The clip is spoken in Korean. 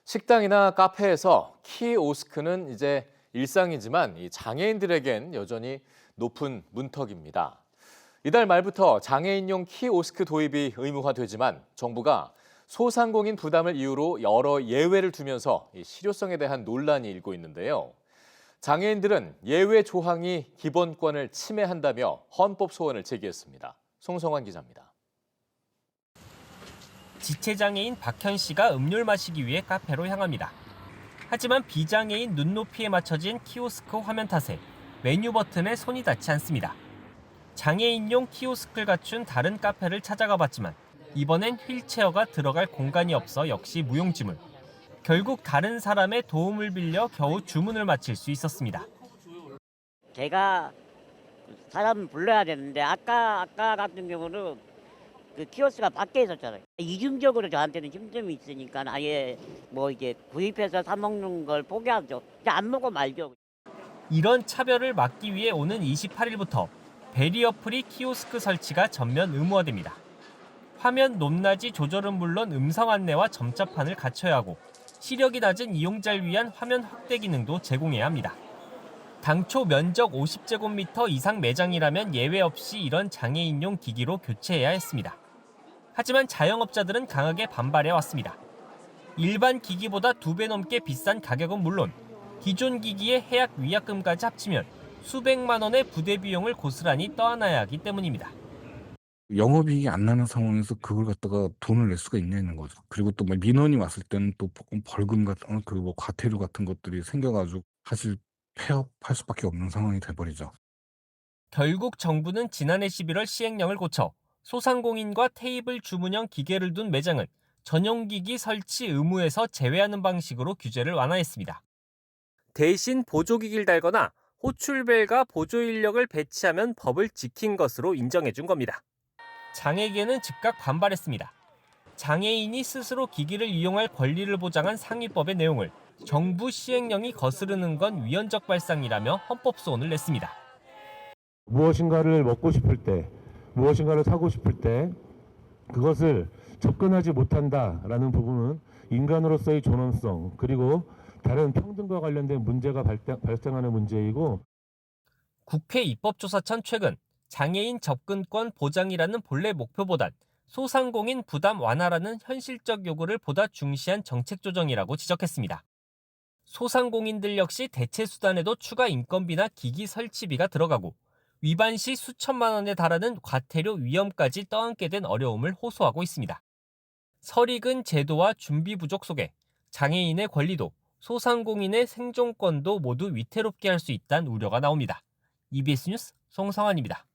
식당이나 카페에서 키오스크는 이제 일상이지만 이 장애인들에겐 여전히 높은 문턱입니다. 이달 말부터 장애인용 키오스크 도입이 의무화되지만 정부가 소상공인 부담을 이유로 여러 예외를 두면서 이 실효성에 대한 논란이 일고 있는데요. 장애인들은 예외 조항이 기본권을 침해한다며 헌법 소원을 제기했습니다. 송성환 기자입니다. 지체장애인 박현 씨가 음료를 마시기 위해 카페로 향합니다. 하지만 비장애인 눈높이에 맞춰진 키오스크 화면 탓에 메뉴 버튼에 손이 닿지 않습니다. 장애인용 키오스크를 갖춘 다른 카페를 찾아가 봤지만 이번엔 휠체어가 들어갈 공간이 없어 역시 무용지물. 결국 다른 사람의 도움을 빌려 겨우 주문을 마칠 수 있었습니다. 제가 사람 불러야 되는데 아까 같은 경우는 그 키오스크가 밖에 있었잖아요. 이중적으로 저한테는 힘듦이 있으니까 아예 뭐 이게 구입해서 사 먹는 걸 포기하죠. 그냥 안 먹고 말죠. 이런 차별을 막기 위해 오는 28일부터 베리어 프리 키오스크 설치가 전면 의무화됩니다. 화면 높낮이 조절은 물론 음성 안내와 점자판을 갖춰야 하고 시력이 낮은 이용자를 위한 화면 확대 기능도 제공해야 합니다. 당초 면적 50제곱미터 이상 매장이라면 예외 없이 이런 장애인용 기기로 교체해야 했습니다. 하지만 자영업자들은 강하게 반발해왔습니다. 일반 기기보다 2배 넘게 비싼 가격은 물론 기존 기기의 해약 위약금까지 합치면 수백만 원의 부대 비용을 고스란히 떠안아야 하기 때문입니다. 영업이익이 안 나는 상황에서 그걸 갖다가 돈을 낼 수가 있냐는 거죠. 그리고 또 뭐 민원이 왔을 때는 또 벌금 같은 그 뭐 과태료 같은 것들이 생겨가지고 사실 폐업할 수밖에 없는 상황이 돼버리죠. 결국 정부는 지난해 11월 시행령을 고쳐 소상공인과 테이블 주문형 기계를 둔 매장은 전용기기 설치 의무에서 제외하는 방식으로 규제를 완화했습니다. 대신 보조기기를 달거나 호출벨과 보조인력을 배치하면 법을 지킨 것으로 인정해준 겁니다. 장애계는 즉각 반발했습니다. 장애인이 스스로 기기를 이용할 권리를 보장한 상위법의 내용을 정부 시행령이 거스르는 건 위헌적 발상이라며 헌법 소원을 냈습니다. 무엇인가를 먹고 싶을 때, 무엇인가를 사고 싶을 때 그것을 접근하지 못한다라는 부분은 인간으로서의 존엄성 그리고 다른 평등과 관련된 문제가 발생하는 문제이고 국회 입법조사청 최근 장애인 접근권 보장이라는 본래 목표보단 소상공인 부담 완화라는 현실적 요구를 보다 중시한 정책 조정이라고 지적했습니다. 소상공인들 역시 대체 수단에도 추가 인건비나 기기 설치비가 들어가고 위반 시 수천만 원에 달하는 과태료 위험까지 떠안게 된 어려움을 호소하고 있습니다. 설익은 제도와 준비 부족 속에 장애인의 권리도 소상공인의 생존권도 모두 위태롭게 할 수 있다는 우려가 나옵니다. EBS 뉴스 송성환입니다.